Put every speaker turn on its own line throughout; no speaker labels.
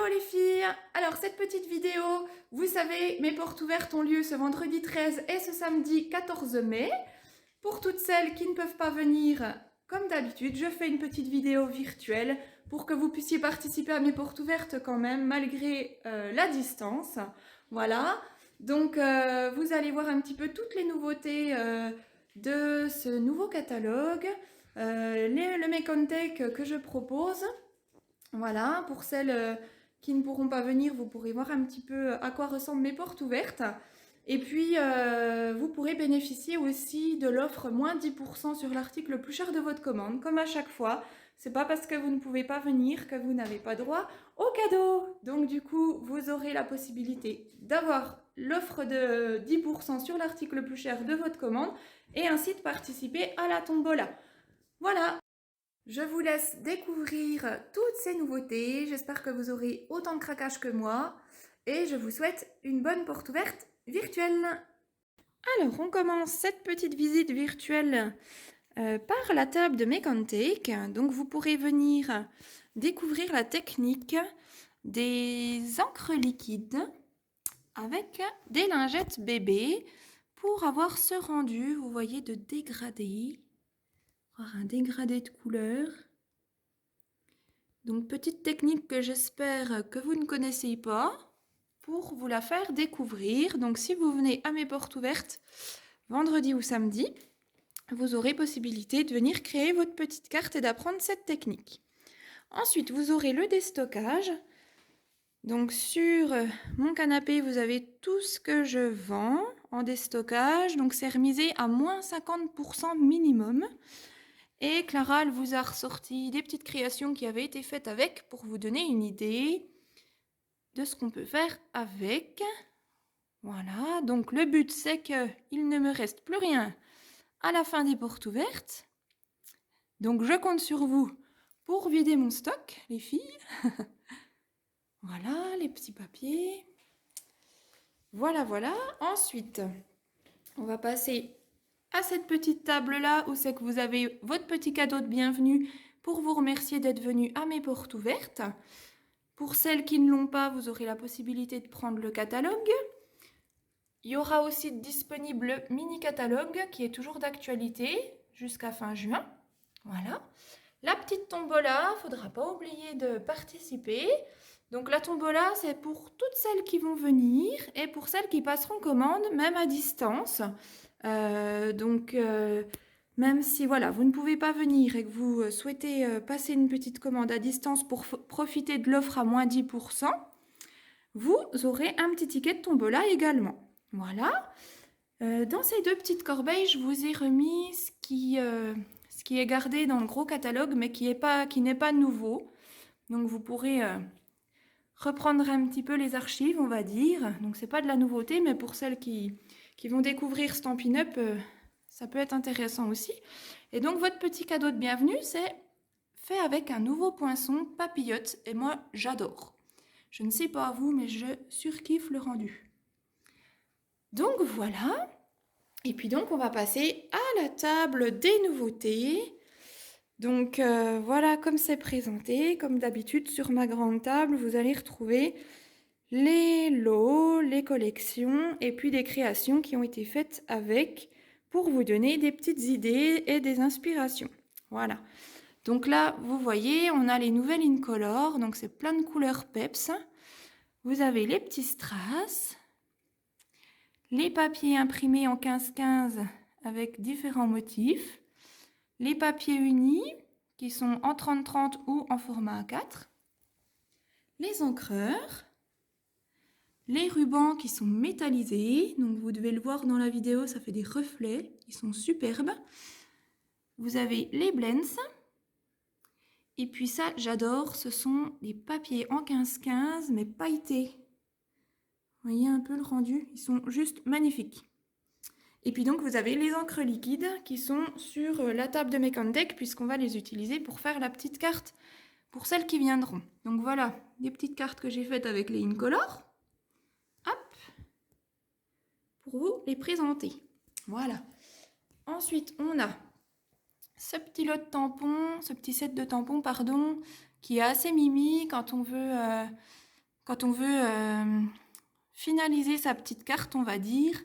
Hello les filles! Alors cette petite vidéo, vous savez, mes portes ouvertes ont lieu ce vendredi 13 et ce samedi 14 mai. Pour toutes celles qui ne peuvent pas venir, comme d'habitude, je fais une petite vidéo virtuelle pour que vous puissiez participer à mes portes ouvertes quand même, malgré la distance. Voilà, donc vous allez voir un petit peu toutes les nouveautés de ce nouveau catalogue, le Make on Take que je propose. Voilà, pour celles qui ne pourront pas venir, vous pourrez voir un petit peu à quoi ressemblent mes portes ouvertes. Et puis, vous pourrez bénéficier aussi de l'offre moins 10% sur l'article le plus cher de votre commande. Comme à chaque fois, c'est pas parce que vous ne pouvez pas venir que vous n'avez pas droit au cadeau. Donc du coup, vous aurez la possibilité d'avoir l'offre de 10% sur l'article le plus cher de votre commande et ainsi de participer à la tombola. Voilà. Je vous laisse découvrir toutes ces nouveautés. J'espère que vous aurez autant de craquage que moi. Et je vous souhaite une bonne porte ouverte virtuelle. Alors, on commence cette petite visite virtuelle par la table de Make on Take. Donc, vous pourrez venir découvrir la technique des encres liquides avec des lingettes bébés pour avoir ce rendu, vous voyez, de dégradé. Un dégradé de couleur. Donc, petite technique que j'espère que vous ne connaissez pas pour vous la faire découvrir. Donc, si vous venez à mes portes ouvertes vendredi ou samedi, vous aurez possibilité de venir créer votre petite carte et d'apprendre cette technique. Ensuite, vous aurez le déstockage. Donc, sur mon canapé, vous avez tout ce que je vends en déstockage. Donc, c'est remisé à moins 50% minimum. Et Clara, elle vous a ressorti des petites créations qui avaient été faites avec pour vous donner une idée de ce qu'on peut faire avec. Voilà, donc le but c'est qu'il ne me reste plus rien à la fin des portes ouvertes. Donc je compte sur vous pour vider mon stock, les filles. Voilà, les petits papiers. Voilà, voilà. Ensuite, on va passer à cette petite table-là où c'est que vous avez votre petit cadeau de bienvenue pour vous remercier d'être venu à mes portes ouvertes. Pour celles qui ne l'ont pas, vous aurez la possibilité de prendre le catalogue. Il y aura aussi disponible le mini-catalogue qui est toujours d'actualité jusqu'à fin juin. Voilà. La petite tombola, il ne faudra pas oublier de participer. Donc la tombola, c'est pour toutes celles qui vont venir et pour celles qui passeront commande, même à distance. Même si voilà, vous ne pouvez pas venir et que vous souhaitez passer une petite commande à distance pour profiter de l'offre à moins 10%, vous aurez un petit ticket de tombola également. Voilà. Dans ces deux petites corbeilles, je vous ai remis ce qui est gardé dans le gros catalogue, mais qui n'est pas nouveau. Donc vous pourrez reprendre un petit peu les archives, on va dire. Donc c'est pas de la nouveauté, mais pour celles qui vont découvrir Stampin' Up, ça peut être intéressant aussi. Et donc votre petit cadeau de bienvenue, c'est fait avec un nouveau poinçon papillote. Et moi, j'adore. Je ne sais pas vous, mais je surkiffe le rendu. Donc voilà. Et puis donc, on va passer à la table des nouveautés. Donc voilà comme c'est présenté. Comme d'habitude, sur ma grande table, vous allez retrouver les lots, les collections et puis des créations qui ont été faites avec pour vous donner des petites idées et des inspirations. Voilà. Donc là, vous voyez, on a les nouvelles Incolor. Donc c'est plein de couleurs peps. Vous avez les petits strass. Les papiers imprimés en 15-15 avec différents motifs. Les papiers unis qui sont en 30-30 ou en format A4. Les encreurs. Les rubans qui sont métallisés. Donc vous devez le voir dans la vidéo, ça fait des reflets. Ils sont superbes. Vous avez les blends. Et puis ça, j'adore, ce sont des papiers en 15-15 mais pailletés. Vous voyez un peu le rendu, ils sont juste magnifiques. Et puis donc, vous avez les encres liquides qui sont sur la table de Make on Take puisqu'on va les utiliser pour faire la petite carte pour celles qui viendront. Donc voilà, des petites cartes que j'ai faites avec les Incolor. Hop, pour vous les présenter. Voilà. Ensuite, on a ce petit lot de tampons, ce petit set de tampons, pardon, qui est assez mimi quand on veut quand on veut finaliser sa petite carte, on va dire,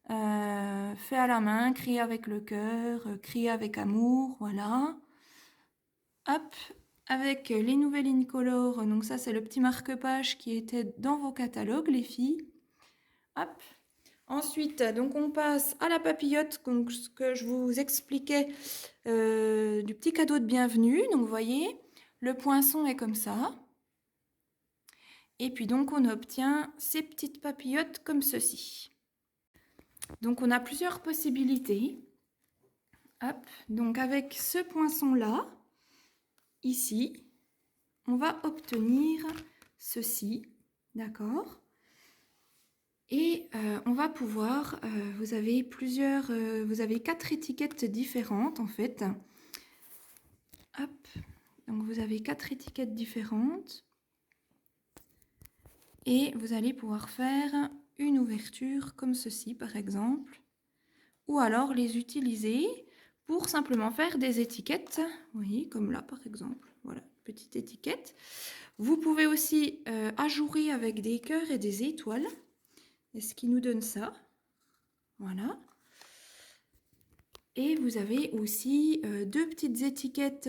fait à la main, créé avec le cœur, créé avec amour, voilà. Hop, avec les nouvelles Incolore, donc ça c'est le petit marque-page qui était dans vos catalogues, les filles. Hop. Ensuite, donc on passe à la papillote, donc ce que je vous expliquais du petit cadeau de bienvenue. Donc vous voyez, le poinçon est comme ça. Et puis donc on obtient ces petites papillotes comme ceci. Donc on a plusieurs possibilités. Hop, donc avec ce poinçon-là, ici, on va obtenir ceci, d'accord? Et on va pouvoir, vous avez 4 étiquettes différentes en fait. Hop, donc vous avez 4 étiquettes différentes. Et vous allez pouvoir faire une ouverture comme ceci par exemple. Ou alors les utiliser pour simplement faire des étiquettes. Vous voyez, comme là par exemple. Voilà, petite étiquette. Vous pouvez aussi ajourer avec des cœurs et des étoiles. Et ce qui nous donne ça. Voilà. Et vous avez aussi 2 petites étiquettes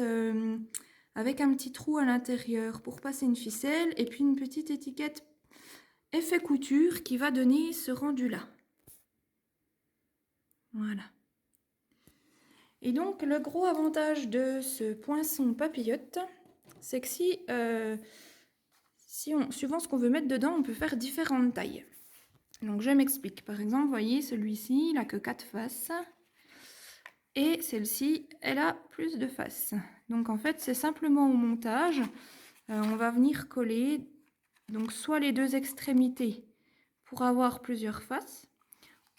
avec un petit trou à l'intérieur pour passer une ficelle. Et puis une petite étiquette effet couture qui va donner ce rendu-là. Voilà. Et donc, le gros avantage de ce poinçon papillote, c'est que suivant ce qu'on veut mettre dedans, on peut faire différentes tailles. Donc, je m'explique. Par exemple, vous voyez, celui-ci, il n'a que 4 faces. Et celle-ci, elle a plus de faces. Donc, en fait, c'est simplement au montage. On va venir coller donc soit les 2 extrémités pour avoir plusieurs faces,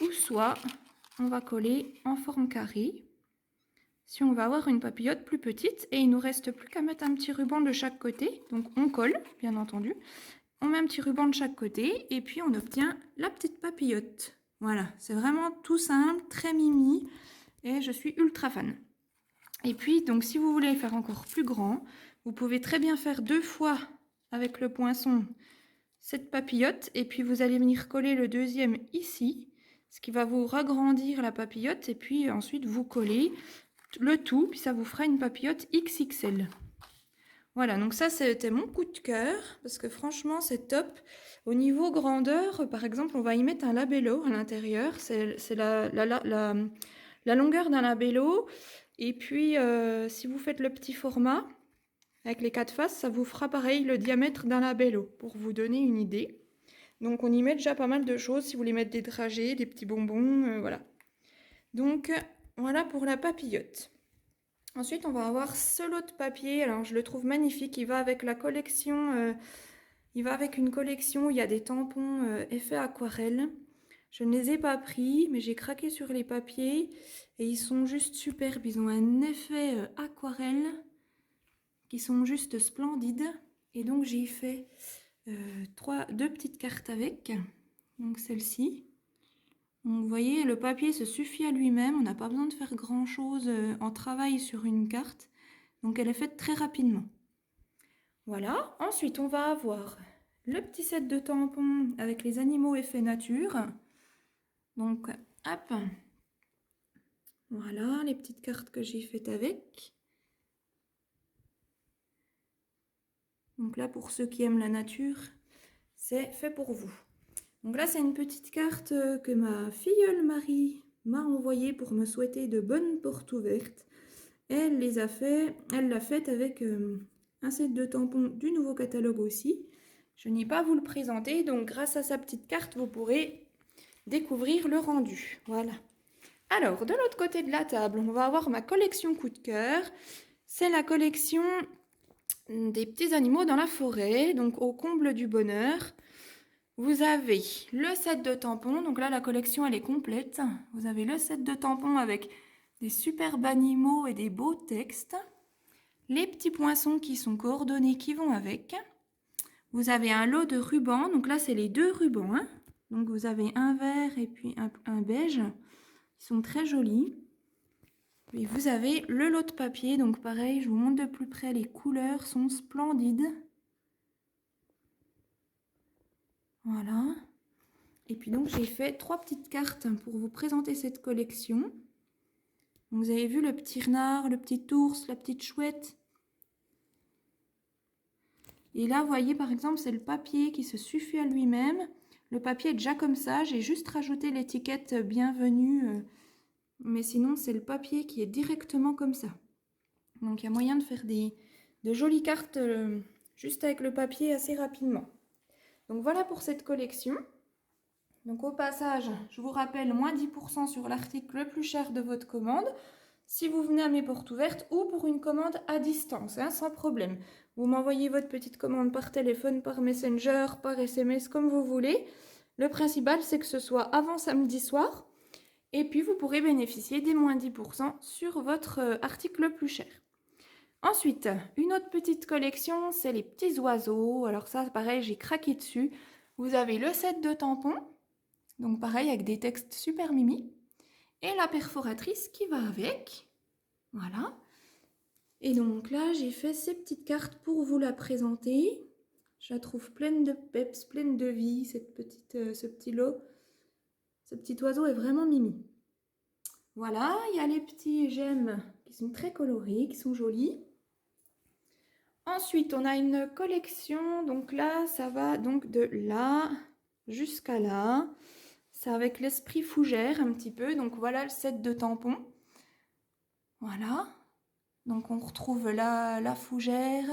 ou soit on va coller en forme carrée. Si on va avoir une papillote plus petite et il nous reste plus qu'à mettre un petit ruban de chaque côté. Donc on colle, bien entendu. On met un petit ruban de chaque côté et puis on obtient la petite papillote. Voilà, c'est vraiment tout simple, très mimi et je suis ultra fan. Et puis, donc si vous voulez faire encore plus grand, vous pouvez très bien faire 2 fois avec le poinçon cette papillote et puis vous allez venir coller le deuxième ici, ce qui va vous agrandir la papillote et puis ensuite vous collez le tout, puis ça vous fera une papillote XXL. Voilà, donc ça c'était mon coup de cœur, parce que franchement c'est top. Au niveau grandeur, par exemple, on va y mettre un labello à l'intérieur, c'est la longueur d'un labello. Et puis si vous faites le petit format, avec les 4 faces, ça vous fera pareil le diamètre d'un labello, pour vous donner une idée. Donc on y met déjà pas mal de choses, si vous voulez mettre des dragées, des petits bonbons, voilà. Donc voilà pour la papillote. Ensuite, on va avoir ce lot de papier. Alors, je le trouve magnifique. Il va avec la collection. Il va avec une collection où il y a des tampons effet aquarelle. Je ne les ai pas pris, mais j'ai craqué sur les papiers. Et ils sont juste superbes. Ils ont un effet aquarelle qui sont juste splendides. Et donc, j'ai fait 2 petites cartes avec. Donc, celle-ci. Donc, vous voyez, le papier se suffit à lui-même, on n'a pas besoin de faire grand-chose en travail sur une carte. Donc elle est faite très rapidement. Voilà, ensuite on va avoir le petit set de tampons avec les animaux effet nature. Donc hop, voilà les petites cartes que j'ai faites avec. Donc là pour ceux qui aiment la nature, c'est fait pour vous. Donc là, c'est une petite carte que ma filleule Marie m'a envoyée pour me souhaiter de bonnes portes ouvertes. Elle l'a faite avec un set de tampons du nouveau catalogue aussi. Je n'ai pas à vous le présenter, donc grâce à sa petite carte, vous pourrez découvrir le rendu. Voilà. Alors, de l'autre côté de la table, on va avoir ma collection coup de cœur. C'est la collection des petits animaux dans la forêt, donc au comble du bonheur. Vous avez le set de tampons, donc là la collection elle est complète. Vous avez le set de tampons avec des superbes animaux et des beaux textes. Les petits poinçons qui sont coordonnés qui vont avec. Vous avez un lot de rubans, donc là c'est les 2 rubans. Hein. Donc vous avez un vert et puis un beige. Ils sont très jolis. Et vous avez le lot de papier, donc pareil, je vous montre de plus près, les couleurs sont splendides. Voilà. Et puis donc j'ai fait 3 petites cartes pour vous présenter cette collection. Donc, vous avez vu le petit renard, le petit ours, la petite chouette. Et là, vous voyez par exemple, c'est le papier qui se suffit à lui-même. Le papier est déjà comme ça, j'ai juste rajouté l'étiquette bienvenue. Mais sinon, c'est le papier qui est directement comme ça. Donc il y a moyen de faire de jolies cartes juste avec le papier assez rapidement. Donc voilà pour cette collection. Donc au passage, je vous rappelle, moins 10% sur l'article le plus cher de votre commande, si vous venez à mes portes ouvertes ou pour une commande à distance, hein, sans problème. Vous m'envoyez votre petite commande par téléphone, par Messenger, par SMS, comme vous voulez. Le principal, c'est que ce soit avant samedi soir. Et puis, vous pourrez bénéficier des moins 10% sur votre article le plus cher. Ensuite, une autre petite collection, c'est les petits oiseaux. Alors ça, pareil, j'ai craqué dessus. Vous avez le set de tampons. Donc pareil, avec des textes super mimi. Et la perforatrice qui va avec. Voilà. Et donc là, j'ai fait ces petites cartes pour vous la présenter. Je la trouve pleine de peps, pleine de vie, ce petit lot. Ce petit oiseau est vraiment mimi. Voilà, il y a les petits gemmes qui sont très colorés, qui sont jolis. Ensuite, on a une collection. Donc là, ça va donc de là jusqu'à là. C'est avec l'esprit fougère un petit peu. Donc voilà le set de tampons. Voilà. Donc on retrouve la fougère,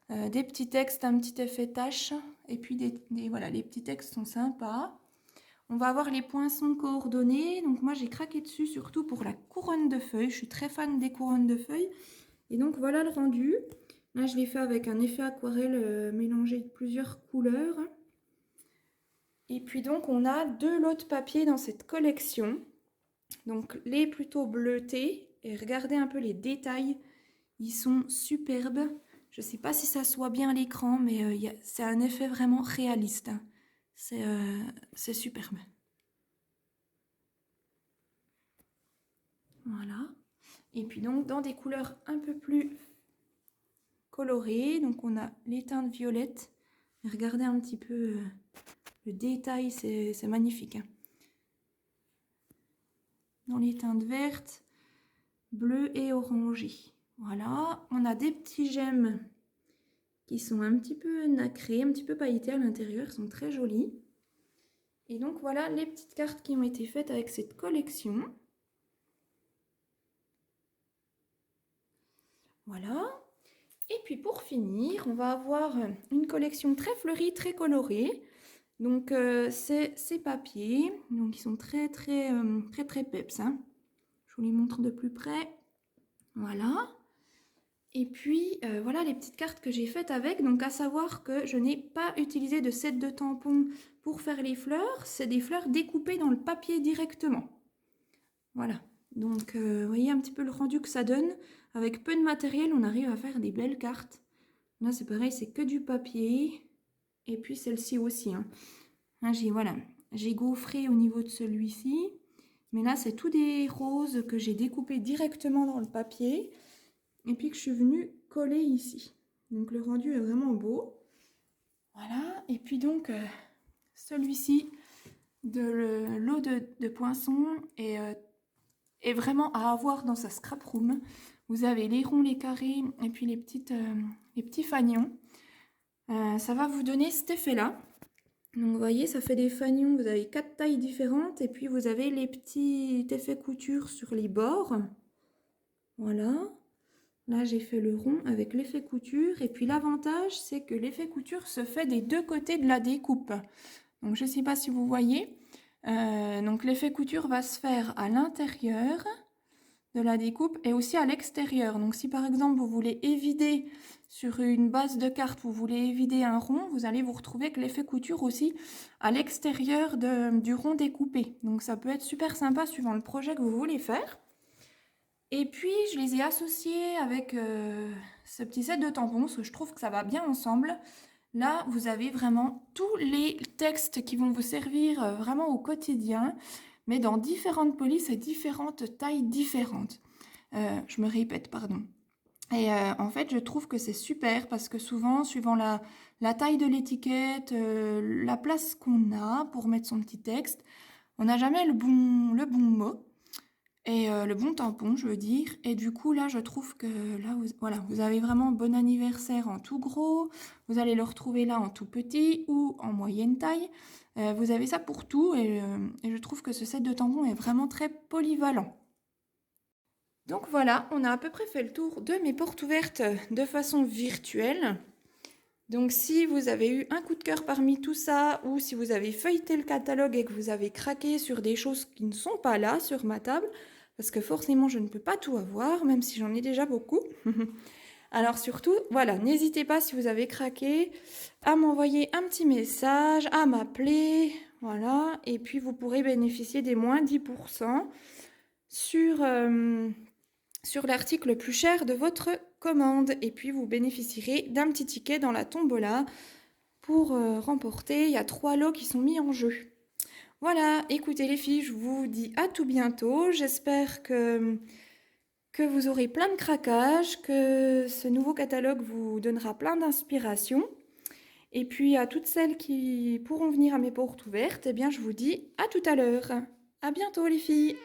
des petits textes, un petit effet tache. Et puis voilà, les petits textes sont sympas. On va avoir les poinçons coordonnés. Donc moi j'ai craqué dessus surtout pour la couronne de feuilles. Je suis très fan des couronnes de feuilles. Et donc voilà le rendu. Là je l'ai fait avec un effet aquarelle mélangé de plusieurs couleurs. Et puis donc on a 2 lots de papier dans cette collection. Donc les plutôt bleutés. Et regardez un peu les détails. Ils sont superbes. Je ne sais pas si ça se voit bien à l'écran, mais c'est un effet vraiment réaliste. Hein. C'est superbe. Voilà. Et puis donc dans des couleurs un peu plus colorées. Donc on a les teintes violettes. Regardez un petit peu le détail, c'est magnifique. Hein. Dans les teintes vertes, bleues et orangées. Voilà. On a des petits gemmes qui sont un petit peu nacrés, un petit peu pailletés à l'intérieur. Ils sont très jolis. Et donc voilà les petites cartes qui ont été faites avec cette collection. Voilà. Et puis pour finir, on va avoir une collection très fleurie, très colorée. Donc c'est ces papiers, donc ils sont très peps. Hein. Je vous les montre de plus près. Voilà. Et puis voilà les petites cartes que j'ai faites avec. Donc à savoir que je n'ai pas utilisé de set de tampons pour faire les fleurs. C'est des fleurs découpées dans le papier directement. Voilà. Donc vous voyez un petit peu le rendu que ça donne. Avec peu de matériel, on arrive à faire des belles cartes. Là c'est pareil, c'est que du papier. Et puis celle-ci aussi. Hein. Là, j'ai gaufré au niveau de celui-ci. Mais là c'est tout des roses que j'ai découpées directement dans le papier. Et puis que je suis venue coller ici. Donc le rendu est vraiment beau. Voilà. Et puis donc celui-ci de l'eau de poinçon est vraiment à avoir dans sa scrap room. Vous avez les ronds, les carrés et puis les petits fanions. Ça va vous donner cet effet-là. Donc vous voyez, ça fait des fanions. Vous avez 4 tailles différentes et puis vous avez les petits effets couture sur les bords. Voilà. Là, j'ai fait le rond avec l'effet couture. Et puis l'avantage, c'est que l'effet couture se fait des 2 côtés de la découpe. Donc je ne sais pas si vous voyez. Donc l'effet couture va se faire à l'intérieur de la découpe et aussi à l'extérieur. Donc si par exemple vous voulez évider sur une base de carte, vous voulez évider un rond, vous allez vous retrouver avec l'effet couture aussi à l'extérieur du rond découpé. Donc ça peut être super sympa suivant le projet que vous voulez faire. Et puis je les ai associés avec ce petit set de tampons parce que je trouve que ça va bien ensemble. Là, vous avez vraiment tous les textes qui vont vous servir vraiment au quotidien, mais dans différentes polices et différentes tailles différentes. Je me répète, pardon. Et en fait, je trouve que c'est super parce que souvent, suivant la taille de l'étiquette, la place qu'on a pour mettre son petit texte, on n'a jamais le bon mot et le bon tampon, je veux dire. Et du coup, là, je trouve que là, voilà, vous avez vraiment bon anniversaire en tout gros. Vous allez le retrouver là en tout petit ou en moyenne taille. Vous avez ça pour tout et je trouve que ce set de tampons est vraiment très polyvalent. Donc voilà, on a à peu près fait le tour de mes portes ouvertes de façon virtuelle. Donc si vous avez eu un coup de cœur parmi tout ça, ou si vous avez feuilleté le catalogue et que vous avez craqué sur des choses qui ne sont pas là sur ma table, parce que forcément je ne peux pas tout avoir, même si j'en ai déjà beaucoup. Alors surtout, voilà, n'hésitez pas si vous avez craqué à m'envoyer un petit message, à m'appeler, voilà, et puis vous pourrez bénéficier des moins 10% sur, sur l'article le plus cher de votre commande. Et puis vous bénéficierez d'un petit ticket dans la tombola pour remporter. Il y a 3 lots qui sont mis en jeu. Voilà, écoutez les filles, je vous dis à tout bientôt. J'espère que vous aurez plein de craquages, que ce nouveau catalogue vous donnera plein d'inspiration. Et puis à toutes celles qui pourront venir à mes portes ouvertes, eh bien je vous dis à tout à l'heure. À bientôt les filles.